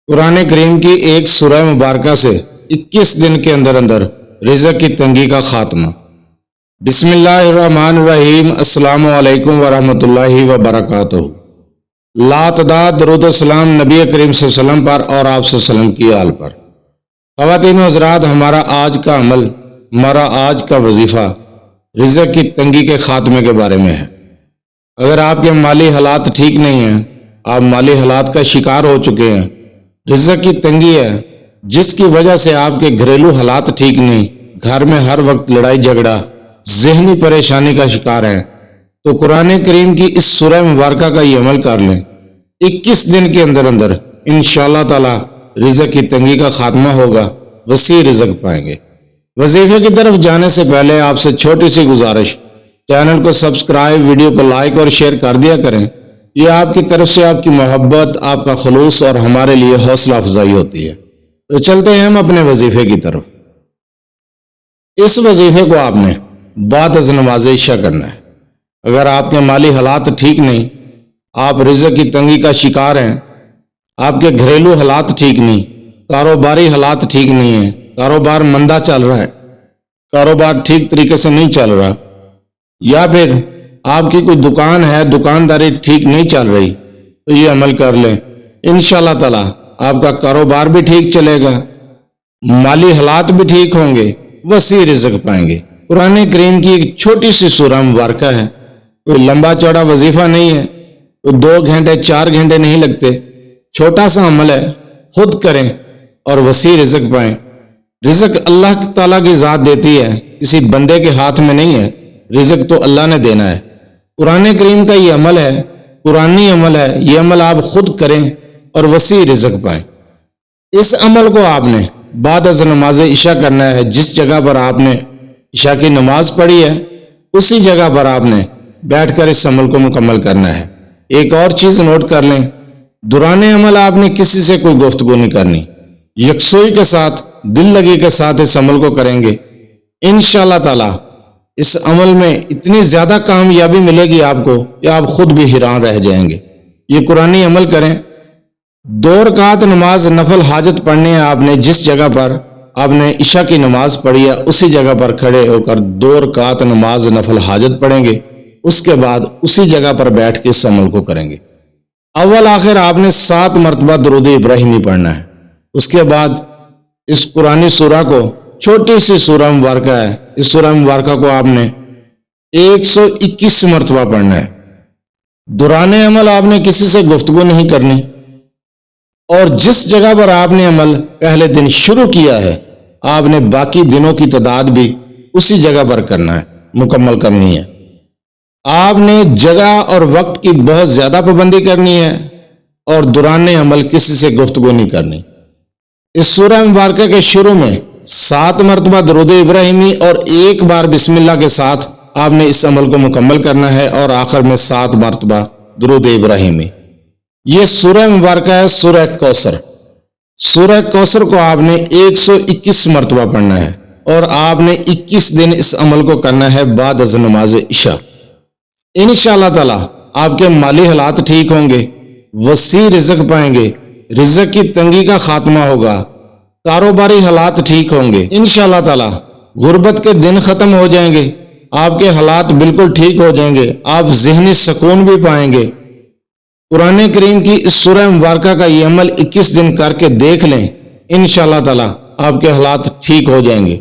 قرآن کریم کی ایک سورہ مبارکہ سے 21 دن کے اندر اندر رزق کی تنگی کا خاتمہ۔ بسم اللہ الرحمن الرحیم۔ السلام علیکم ورحمۃ اللہ وبرکاتہ۔ لا تعداد درود و سلام نبی کریم صلی اللہ علیہ وسلم پر اور آپ صلی اللہ علیہ وسلم کی آل پر۔ خواتین و حضرات، ہمارا آج کا عمل، ہمارا آج کا وظیفہ رزق کی تنگی کے خاتمے کے بارے میں ہے۔ اگر آپ کے مالی حالات ٹھیک نہیں ہیں، آپ مالی حالات کا شکار ہو چکے ہیں، رزق کی تنگی ہے جس کی وجہ سے آپ کے گھریلو حالات ٹھیک نہیں، گھر میں ہر وقت لڑائی جھگڑا، ذہنی پریشانی کا شکار ہیں، تو قرآن کریم کی اس سورہ مبارکہ کا یہ عمل کر لیں۔ 21 دن کے اندر اندر انشاءاللہ تعالی رزق کی تنگی کا خاتمہ ہوگا، وسیع رزق پائیں گے۔ وظیفے کی طرف جانے سے پہلے آپ سے چھوٹی سی گزارش، چینل کو سبسکرائب، ویڈیو کو لائک اور شیئر کر دیا کریں۔ یہ آپ کی طرف سے آپ کی محبت، آپ کا خلوص اور ہمارے لیے حوصلہ افزائی ہوتی ہے۔ تو چلتے ہیں ہم اپنے وظیفے کی طرف۔ اس وظیفے کو آپ نے بعد از نماز عشاء کرنا ہے۔ اگر آپ کے مالی حالات ٹھیک نہیں، آپ رزق کی تنگی کا شکار ہیں، آپ کے گھریلو حالات ٹھیک نہیں، کاروباری حالات ٹھیک نہیں ہیں، کاروبار مندہ چل رہا ہے، کاروبار ٹھیک طریقے سے نہیں چل رہا، یا پھر آپ کی کوئی دکان ہے، دکانداری ٹھیک نہیں چل رہی، تو یہ عمل کر لیں۔ انشاءاللہ تعالی آپ کا کاروبار بھی ٹھیک چلے گا، مالی حالات بھی ٹھیک ہوں گے، وسیع رزق پائیں گے۔ قرآن کریم کی ایک چھوٹی سی سورہ مبارکہ ہے، کوئی لمبا چوڑا وظیفہ نہیں ہے، کوئی 2 گھنٹے 4 گھنٹے نہیں لگتے، چھوٹا سا عمل ہے، خود کریں اور وسیع رزق پائیں۔ رزق اللہ تعالیٰ کی ذات دیتی ہے، کسی بندے کے ہاتھ میں نہیں ہے، رزق تو اللہ نے دینا ہے۔ قرآن کریم کا یہ عمل ہے، قرآنی عمل ہے، یہ عمل آپ خود کریں اور وسیع رزق پائیں۔ اس عمل کو آپ نے بعد از نماز عشاء کرنا ہے۔ جس جگہ پر آپ نے عشاء کی نماز پڑھی ہے، اسی جگہ پر آپ نے بیٹھ کر اس عمل کو مکمل کرنا ہے۔ ایک اور چیز نوٹ کر لیں، دوران عمل آپ نے کسی سے کوئی گفتگو نہیں کرنی، یکسوئی کے ساتھ، دل لگی کے ساتھ اس عمل کو کریں گے۔ انشاءاللہ تعالی اس عمل میں اتنی زیادہ کامیابی ملے گی آپ کو کہ آپ خود بھی حیران رہ جائیں گے۔ یہ قرآنی عمل کریں۔ 2 رکعت نماز نفل حاجت پڑھنی ہے آپ نے، جس جگہ پر آپ نے عشاء کی نماز پڑھی ہے اسی جگہ پر کھڑے ہو کر 2 رکعت نماز نفل حاجت پڑھیں گے۔ اس کے بعد اسی جگہ پر بیٹھ کے اس عمل کو کریں گے۔ اول آخر آپ نے 7 مرتبہ درود ابراہیمی پڑھنا ہے۔ اس کے بعد اس قرآنی سورہ کو، چھوٹی سی سورہ مبارکہ ہے، اس سورہ مبارکہ کو آپ نے 121 مرتبہ پڑھنا ہے۔ دوران عمل آپ نے کسی سے گفتگو نہیں کرنی، اور جس جگہ پر آپ نے عمل پہلے دن شروع کیا ہے، آپ نے باقی دنوں کی تعداد بھی اسی جگہ پر کرنا ہے، مکمل کرنی ہے۔ آپ نے جگہ اور وقت کی بہت زیادہ پابندی کرنی ہے، اور دوران عمل کسی سے گفتگو نہیں کرنی۔ اس سورہ مبارکہ کے شروع میں 7 مرتبہ درود ابراہیمی اور 1 بار بسم اللہ کے ساتھ آپ نے اس عمل کو مکمل کرنا ہے، اور آخر میں 7 مرتبہ درود ابراہیمی۔ یہ سورہ مبارکہ ہے سورہ کوثر۔ سورہ کوثر کو آپ نے 121 مرتبہ پڑھنا ہے، اور آپ نے 21 دن اس عمل کو کرنا ہے بعد از نماز عشاء۔ انشاءاللہ تعالی آپ کے مالی حالات ٹھیک ہوں گے، وسیع رزق پائیں گے، رزق کی تنگی کا خاتمہ ہوگا، کاروباری حالات ٹھیک ہوں گے۔ انشاءاللہ تعالی غربت کے دن ختم ہو جائیں گے، آپ کے حالات بالکل ٹھیک ہو جائیں گے، آپ ذہنی سکون بھی پائیں گے۔ قرآن کریم کی اس سورہ مبارکہ کا یہ عمل 21 دن کر کے دیکھ لیں، انشاءاللہ تعالی آپ کے حالات ٹھیک ہو جائیں گے۔